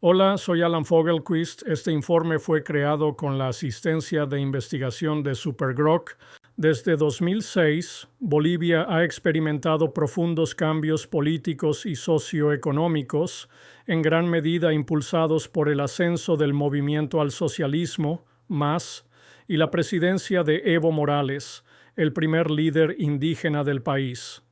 Hola, soy Alan Fogelquist. Este informe fue creado con la asistencia de investigación de Supergrok. Desde 2006, Bolivia ha experimentado profundos cambios políticos y socioeconómicos, en gran medida impulsados por el ascenso del movimiento al socialismo, MAS, y la presidencia de Evo Morales, el primer líder indígena del país.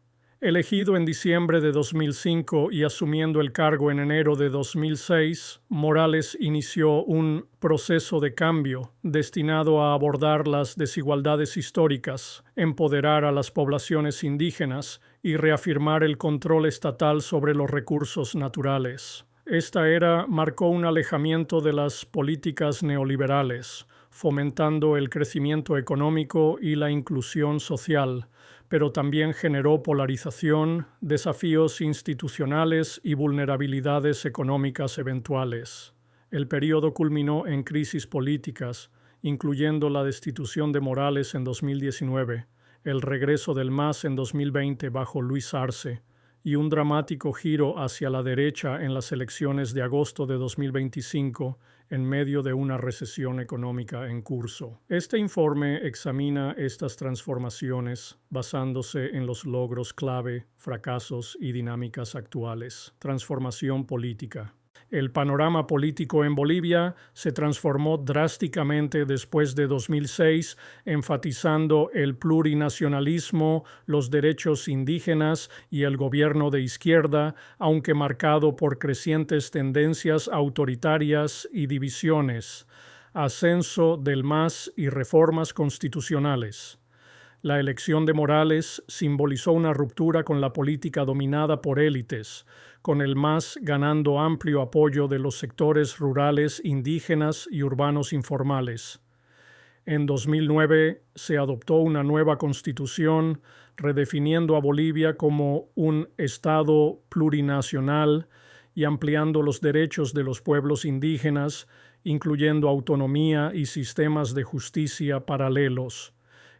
Elegido en diciembre de 2005 y asumiendo el cargo en enero de 2006, Morales inició un proceso de cambio destinado a abordar las desigualdades históricas, empoderar a las poblaciones indígenas y reafirmar el control estatal sobre los recursos naturales. Esta era marcó un alejamiento de las políticas neoliberales, fomentando el crecimiento económico y la inclusión social, pero también generó polarización, desafíos institucionales y vulnerabilidades económicas eventuales. El período culminó en crisis políticas, incluyendo la destitución de Morales en 2019, el regreso del MAS en 2020 bajo Luis Arce, y un dramático giro hacia la derecha en las elecciones de agosto de 2025 en medio de una recesión económica en curso. Este informe examina estas transformaciones basándose en los logros clave, fracasos y dinámicas actuales. Transformación política. El panorama político en Bolivia se transformó drásticamente después de 2006, enfatizando el plurinacionalismo, los derechos indígenas y el gobierno de izquierda, aunque marcado por crecientes tendencias autoritarias y divisiones, ascenso del MAS y reformas constitucionales. La elección de Morales simbolizó una ruptura con la política dominada por élites, con el MAS ganando amplio apoyo de los sectores rurales, indígenas y urbanos informales. En 2009 se adoptó una nueva constitución, redefiniendo a Bolivia como un Estado plurinacional y ampliando los derechos de los pueblos indígenas, incluyendo autonomía y sistemas de justicia paralelos.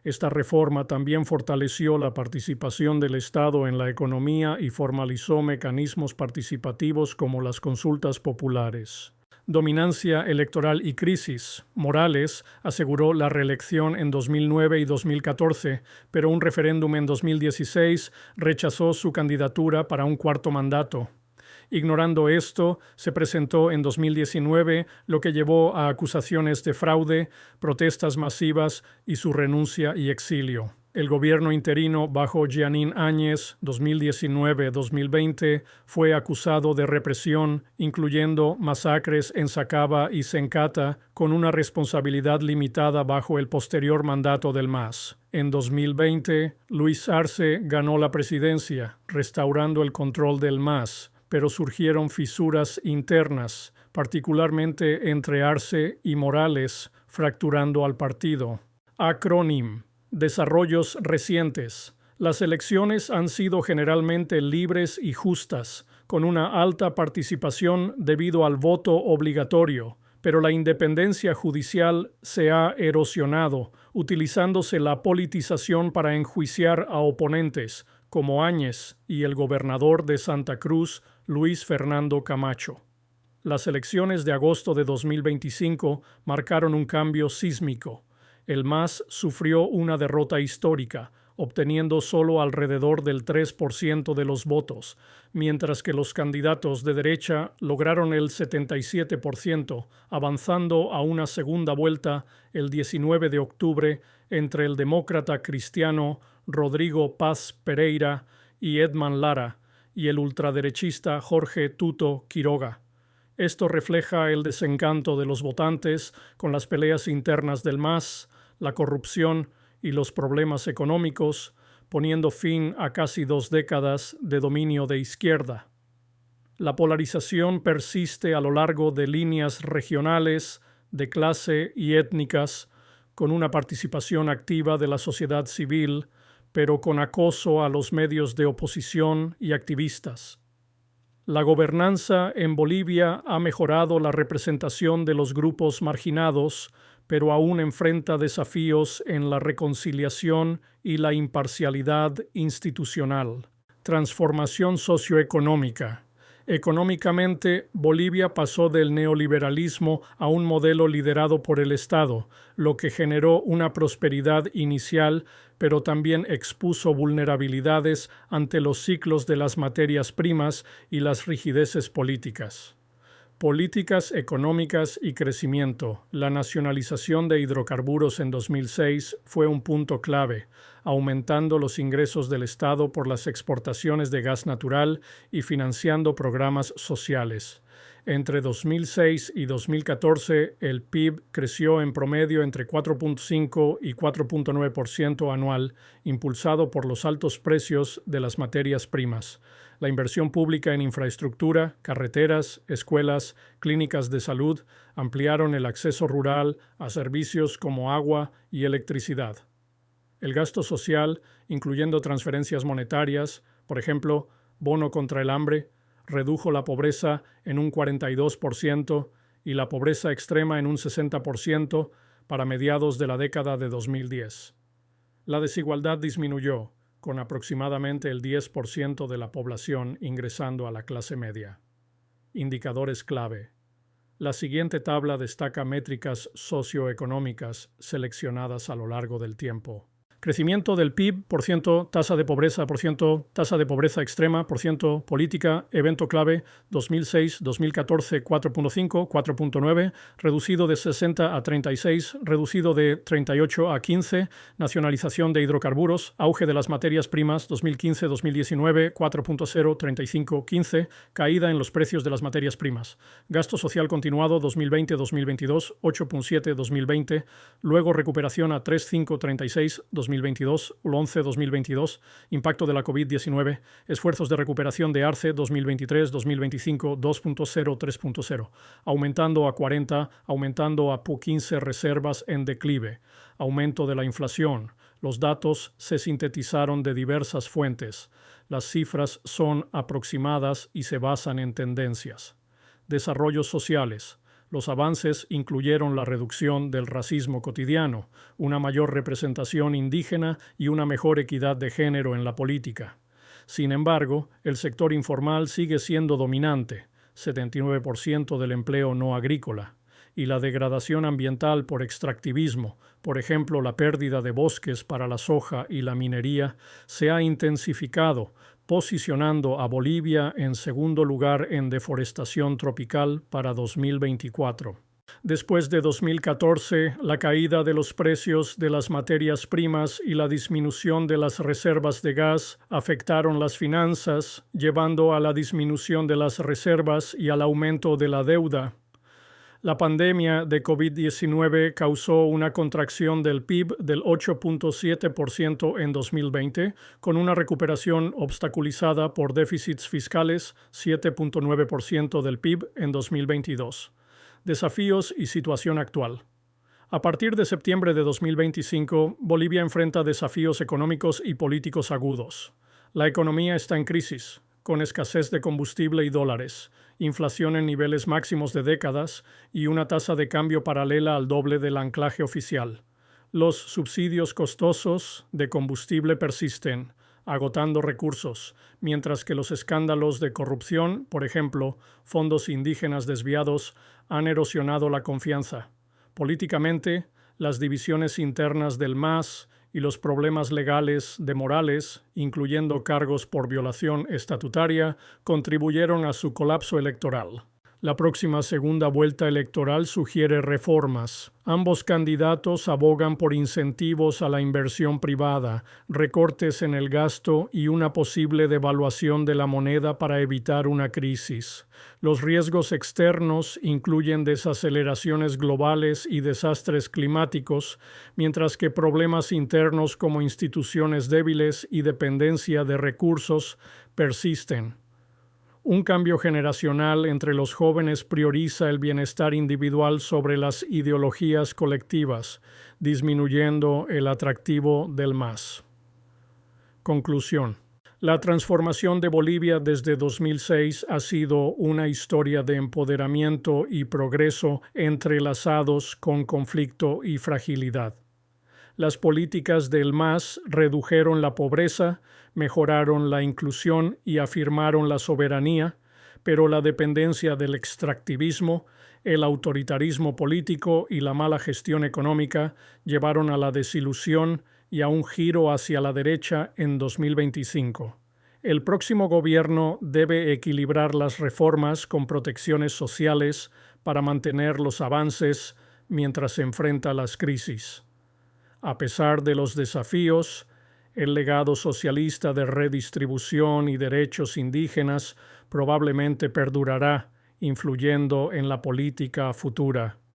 Esta reforma también fortaleció la participación del Estado en la economía y formalizó mecanismos participativos como las consultas populares. Dominancia electoral y crisis. Morales aseguró la reelección en 2009 y 2014, pero un referéndum en 2016 rechazó su candidatura para un cuarto mandato. Ignorando esto, se presentó en 2019, lo que llevó a acusaciones de fraude, protestas masivas y su renuncia y exilio. El gobierno interino bajo Jeanine Áñez, 2019-2020, fue acusado de represión, incluyendo masacres en Sacaba y Sencata, con una responsabilidad limitada bajo el posterior mandato del MAS. En 2020, Luis Arce ganó la presidencia, restaurando el control del MAS, pero surgieron fisuras internas, particularmente entre Arce y Morales, fracturando al partido. Acrónimo. Desarrollos recientes. Las elecciones han sido generalmente libres y justas, con una alta participación debido al voto obligatorio, pero la independencia judicial se ha erosionado, utilizándose la politización para enjuiciar a oponentes, como Áñez y el gobernador de Santa Cruz, Luis Fernando Camacho. Las elecciones de agosto de 2025 marcaron un cambio sísmico. El MAS sufrió una derrota histórica, obteniendo solo alrededor del 3% de los votos, mientras que los candidatos de derecha lograron el 77%, avanzando a una segunda vuelta el 19 de octubre entre el demócrata cristiano Rodrigo Paz Pereira y Edman Lara, y el ultraderechista Jorge Tuto Quiroga. Esto refleja el desencanto de los votantes con las peleas internas del MAS, la corrupción y los problemas económicos, poniendo fin a casi 2 décadas de dominio de izquierda. La polarización persiste a lo largo de líneas regionales, de clase y étnicas, con una participación activa de la sociedad civil, pero con acoso a los medios de oposición y activistas. La gobernanza en Bolivia ha mejorado la representación de los grupos marginados, pero aún enfrenta desafíos en la reconciliación y la imparcialidad institucional. Transformación socioeconómica. Económicamente, Bolivia pasó del neoliberalismo a un modelo liderado por el Estado, lo que generó una prosperidad inicial, pero también expuso vulnerabilidades ante los ciclos de las materias primas y las rigideces políticas. Políticas económicas y crecimiento. La nacionalización de hidrocarburos en 2006 fue un punto clave, aumentando los ingresos del Estado por las exportaciones de gas natural y financiando programas sociales. Entre 2006 y 2014, el PIB creció en promedio entre 4.5 y 4.9% anual, impulsado por los altos precios de las materias primas. La inversión pública en infraestructura, carreteras, escuelas, clínicas de salud ampliaron el acceso rural a servicios como agua y electricidad. El gasto social, incluyendo transferencias monetarias, por ejemplo, bono contra el hambre, redujo la pobreza en un 42% y la pobreza extrema en un 60% para mediados de la década de 2010. La desigualdad disminuyó, con aproximadamente el 10% de la población ingresando a la clase media. Indicadores clave. La siguiente tabla destaca métricas socioeconómicas seleccionadas a lo largo del tiempo. Crecimiento del PIB, por ciento, tasa de pobreza, por ciento, tasa de pobreza extrema, por ciento, política, evento clave, 2006-2014, 4.5, 4.9, reducido de 60 a 36, reducido de 38 a 15, nacionalización de hidrocarburos, auge de las materias primas, 2015-2019, 4.0, 35, 15, caída en los precios de las materias primas. Gasto social continuado, 2020-2022, 8.7, 2020, luego recuperación a 3.5, 36, 2022, 11-2022, impacto de la COVID-19, esfuerzos de recuperación de ARCE 2023-2025, 2.0, 3.0, aumentando a 40, aumentando a 15 reservas en declive, aumento de la inflación. Los datos se sintetizaron de diversas fuentes. Las cifras son aproximadas y se basan en tendencias. Desarrollos sociales. Los avances incluyeron la reducción del racismo cotidiano, una mayor representación indígena y una mejor equidad de género en la política. Sin embargo, el sector informal sigue siendo dominante, 79% del empleo no agrícola, y la degradación ambiental por extractivismo, por ejemplo la pérdida de bosques para la soja y la minería, se ha intensificado, posicionando a Bolivia en segundo lugar en deforestación tropical para 2024. Después de 2014, la caída de los precios de las materias primas y la disminución de las reservas de gas afectaron las finanzas, llevando a la disminución de las reservas y al aumento de la deuda. La pandemia de COVID-19 causó una contracción del PIB del 8.7% en 2020, con una recuperación obstaculizada por déficits fiscales, 7.9% del PIB en 2022. Desafíos y situación actual. A partir de septiembre de 2025, Bolivia enfrenta desafíos económicos y políticos agudos. La economía está en crisis, con escasez de combustible y dólares, inflación en niveles máximos de décadas y una tasa de cambio paralela al doble del anclaje oficial. Los subsidios costosos de combustible persisten, agotando recursos, mientras que los escándalos de corrupción, por ejemplo, fondos indígenas desviados, han erosionado la confianza. Políticamente, las divisiones internas del MAS y los problemas legales de Morales, incluyendo cargos por violación estatutaria, contribuyeron a su colapso electoral. La próxima segunda vuelta electoral sugiere reformas. Ambos candidatos abogan por incentivos a la inversión privada, recortes en el gasto y una posible devaluación de la moneda para evitar una crisis. Los riesgos externos incluyen desaceleraciones globales y desastres climáticos, mientras que problemas internos como instituciones débiles y dependencia de recursos persisten. Un cambio generacional entre los jóvenes prioriza el bienestar individual sobre las ideologías colectivas, disminuyendo el atractivo del MAS. Conclusión. La transformación de Bolivia desde 2006 ha sido una historia de empoderamiento y progreso entrelazados con conflicto y fragilidad. Las políticas del MAS redujeron la pobreza, mejoraron la inclusión y afirmaron la soberanía, pero la dependencia del extractivismo, el autoritarismo político y la mala gestión económica llevaron a la desilusión y a un giro hacia la derecha en 2025. El próximo gobierno debe equilibrar las reformas con protecciones sociales para mantener los avances mientras se enfrenta las crisis. A pesar de los desafíos, el legado socialista de redistribución y derechos indígenas probablemente perdurará, influyendo en la política futura.